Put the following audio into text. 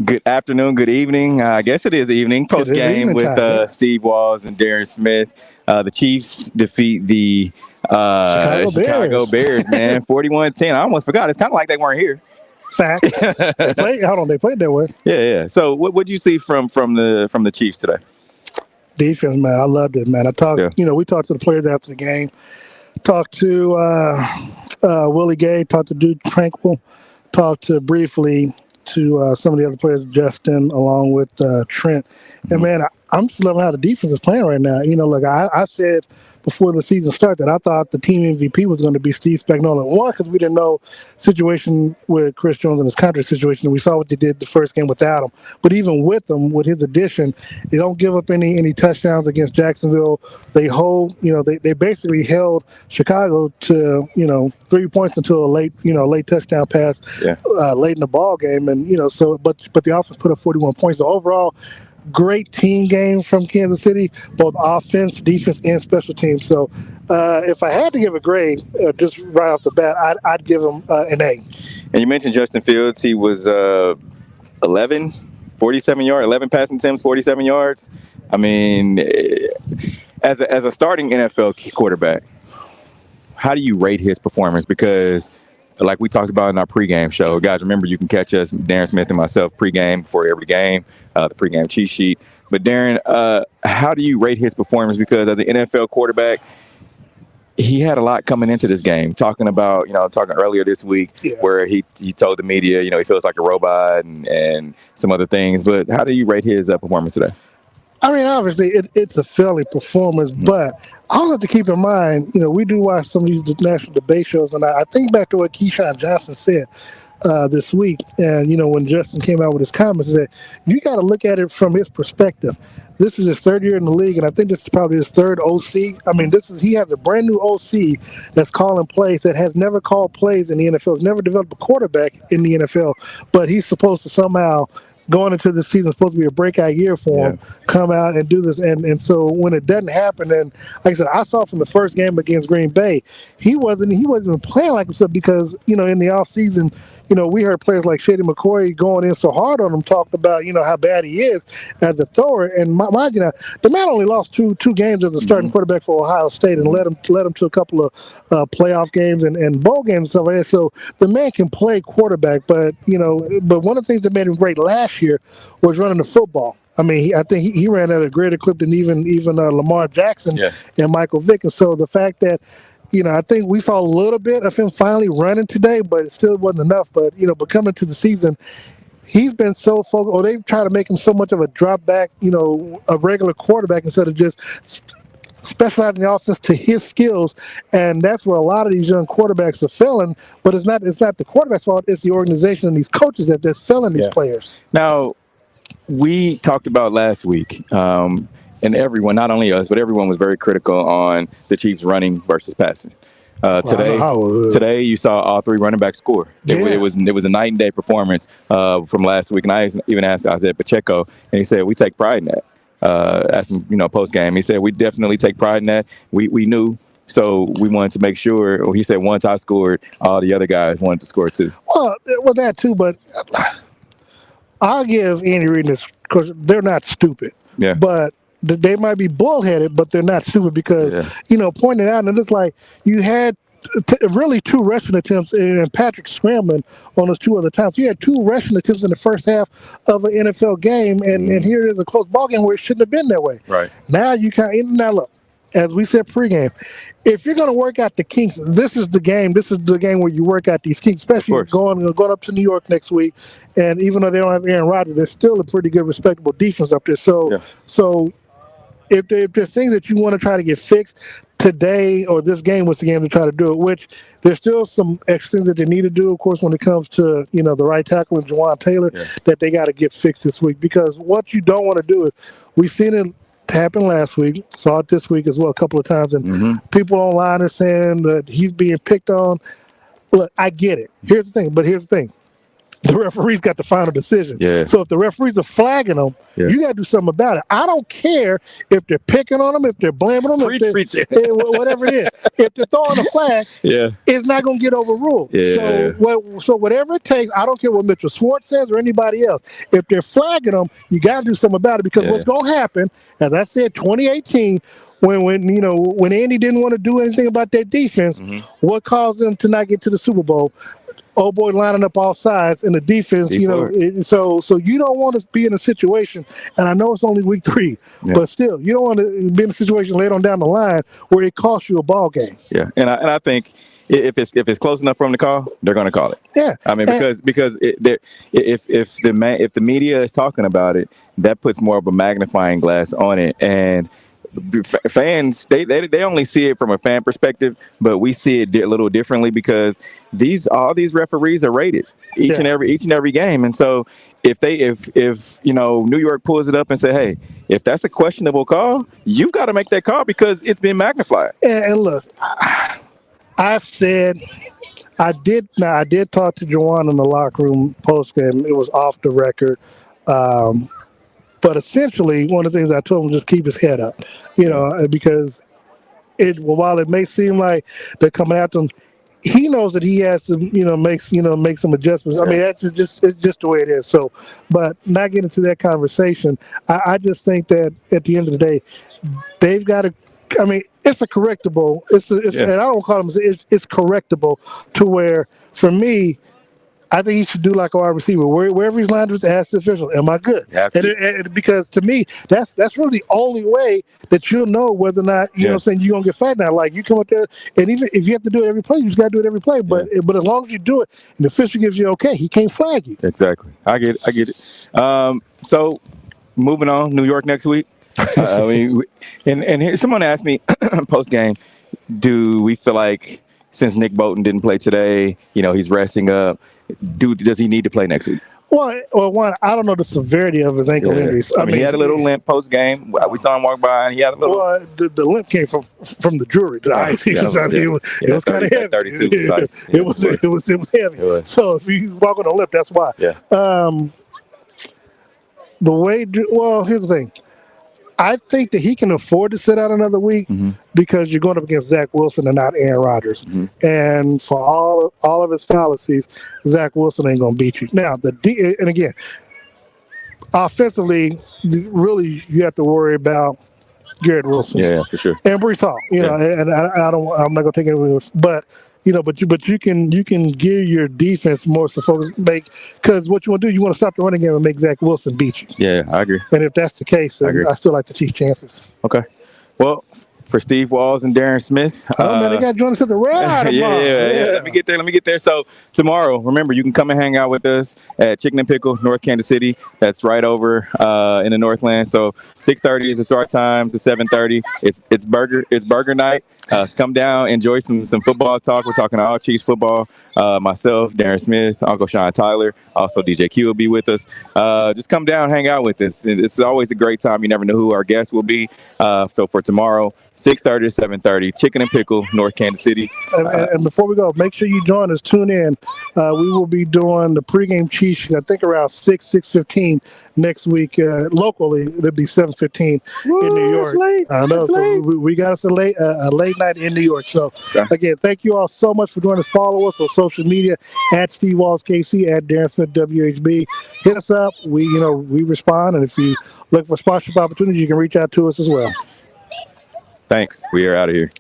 Good afternoon, good evening. I guess it is evening. It Post is game evening with time, yes. Steve Walls and Darren Smith. The Chiefs defeat the Chicago Chicago Bears. Bears, man, 41-10. I almost forgot. It's kind of like they weren't here. Facts. They played. Hold on, they played that way. Yeah. So what would you see from the Chiefs today? Defense, man. I loved it, man. I talked. Yeah. We talked to the players after the game. Talked to Willie Gay. Talked to Dude Tranquil. Talked to briefly to some of the other players, Justin, along with Trent. And man, I'm just loving how the defense is playing right now. Look, I said before the season started that I thought the team MVP was going to be Steve Spagnuolo. One, because we didn't know situation with Chris Jones and his contract situation, and we saw what they did the first game without him. But even with him, with his addition, they don't give up any touchdowns against Jacksonville. They hold, they basically held Chicago to 3 points until a late touchdown pass late in the ball game, and but the offense put up 41 points. So overall, great team game from Kansas City, both offense, defense, and special teams. So if I had to give a grade, just right off the bat, I'd give them an A. And you mentioned Justin Fields. He was 47 yards, 11 passing attempts, 47 yards. I mean, as a starting NFL quarterback, how do you rate his performance? Because like we talked about in our pregame show, guys, remember you can catch us, Darren Smith and myself, pregame before every game, the pregame cheat sheet. But Darren, how do you rate his performance? Because as an NFL quarterback, he had a lot coming into this game. Talking earlier this week where he told the media, he feels like a robot and some other things. But how do you rate his performance today? I mean, obviously, it's a failing performance, but I also have to keep in mind, we do watch some of these national debate shows, and I think back to what Keyshawn Johnson said this week, and, when Justin came out with his comments today, you got to look at it from his perspective. This is his third year in the league, and I think this is probably his third OC. I mean, he has a brand new OC that's calling plays that has never called plays in the NFL, has never developed a quarterback in the NFL, but he's supposed to somehow going into the season, supposed to be a breakout year for him, come out and do this. And so when it doesn't happen, and like I said, I saw from the first game against Green Bay, he wasn't even playing like himself because, in the offseason, we heard players like Shady McCoy going in so hard on him, talking about, how bad he is as a thrower. And mind you, the man only lost two games as a starting quarterback for Ohio State and led him to a couple of playoff games and bowl games and stuff like that. So the man can play quarterback, but one of the things that made him great last year was running the football. I mean, I think he ran at a greater clip than even Lamar Jackson and Michael Vick. And so the fact that, I think we saw a little bit of him finally running today, but it still wasn't enough. But, but coming to the season, he's been so focused, or they've tried to make him so much of a drop back, a regular quarterback instead of just specializing the offense to his skills, and that's where a lot of these young quarterbacks are failing. But it's not the quarterback's fault; it's the organization and these coaches that's failing these players. Now, we talked about last week, and everyone, not only us, but everyone was very critical on the Chiefs running versus passing. Today you saw all three running backs score. It was a night and day performance from last week, and I even asked Isaiah Pacheco, and he said we take pride in that. Asked him, post game, he said we definitely take pride in that. We knew, so we wanted to make sure. Or he said once I scored, all the other guys wanted to score too. Well, that too, but I'll give Andy Reid this because they're not stupid. Yeah, but they might be bullheaded, but they're not stupid because pointing out, and it's like you had really two rushing attempts and Patrick scrambling on those two other times. So you had two rushing attempts in the first half of an NFL game, and here it is a close ball game where it shouldn't have been that way. Right. Now now look, as we said pregame, if you're going to work out the kinks, this is the game. This is the game where you work out these kinks, especially going up to New York next week. And even though they don't have Aaron Rodgers, there's still a pretty good, respectable defense up there. So if there's things that you want to try to get fixed today, or this game was the game to try to do it, which there's still some extra things that they need to do, of course, when it comes to, the right tackle and Jawan Taylor, that they got to get fixed this week. Because what you don't want to do is, we've seen it happen last week, saw it this week as well a couple of times, and people online are saying that he's being picked on. Look, I get it. Here's the thing. the referees got the final decision. Yeah. So if the referees are flagging them, you got to do something about it. I don't care if they're picking on them, if they're blaming them, whatever it is. If they're throwing a flag, it's not going to get overruled. Yeah. So whatever it takes, I don't care what Mitchell Schwartz says or anybody else. If they're flagging them, you got to do something about it, because what's going to happen, as I said, 2018. When Andy didn't want to do anything about their defense, what caused them to not get to the Super Bowl? Old boy lining up all sides in the defense, so you don't want to be in a situation, and I know it's only week 3, but still, you don't want to be in a situation later on down the line where it costs you a ball game. Yeah, and I think if it's close enough for them to call, they're going to call it. Yeah, I mean, because if the media is talking about it, that puts more of a magnifying glass on it, and fans they only see it from a fan perspective, but we see it a little differently, because all these referees are rated each and every game, and so if New York pulls it up and say, hey, if that's a questionable call, you've got to make that call because it's been magnified. And look, I've said I did talk to Juwan in the locker room post game. It was off the record. But essentially, one of the things I told him, just keep his head up, because while it may seem like they're coming after him, he knows that he has to, make some adjustments. I mean, it's just the way it is. So, but not getting into that conversation, I just think that at the end of the day, they've got to. I mean, it's a correctable. And I don't call them. It's correctable to where, for me, I think he should do like a wide receiver. Wherever he's lined up, ask the official, am I good? And because to me, that's really the only way that you'll know whether or not, you're going to get flagged now. Like, you come up there, and even if you have to do it every play, you just got to do it every play. But as long as you do it, and the official gives you okay, he can't flag you. Exactly. I get it. So, moving on, New York next week. And someone asked me post game, do we feel like since Nick Bolton didn't play today, he's resting up, does he need to play next week? Well, one, I don't know the severity of his ankle injuries. I mean, he had a little limp post game. We saw him walk by, and he had a little. Well, the limp came from the jury. The ice. It was kind of heavy. 32 was ice. It was heavy. So if you walk on a limp, that's why. Yeah. Here's the thing. I think that he can afford to sit out another week because you're going up against Zach Wilson and not Aaron Rodgers. And for all of his fallacies, Zach Wilson ain't going to beat you. Now, and again, offensively, really you have to worry about Garrett Wilson. Yeah, for sure. And Breece Hall. And I'm not going to take anything, but but you can give your defense more focus, because what you want to do, you want to stop the running game and make Zach Wilson beat you. Yeah, I agree. And if that's the case, I still like the Chiefs' chances. Okay. Well, for Steve Walls and Darren Smith. Man, they got to join us at the Red Eye tomorrow. Yeah. Let me get there. So tomorrow, remember, you can come and hang out with us at Chicken and Pickle, North Kansas City. That's right over in the Northland. So 6:30 is the start time to 7:30. It's burger night. So come down, enjoy some football talk. We're talking all Chiefs football. Myself, Darren Smith, Uncle Sean Tyler, also DJ Q will be with us. Just come down, hang out with us. It's always a great time. You never know who our guests will be. So for tomorrow, 6:30 to 7:30, Chicken and Pickle, North Kansas City. And before we go, make sure you join us. Tune in. We will be doing the pregame Chiefs, I think around 6:15 next week. Locally, it'll be 7:15 in New York. That's late. I know. So we got us a late night in New York. So again, thank you all so much for joining us. Follow us on social media at Steve Walls KC, at Darren Smith WHB. Hit us up. We respond, and if you look for sponsorship opportunities, you can reach out to us as well. Thanks. We are out of here.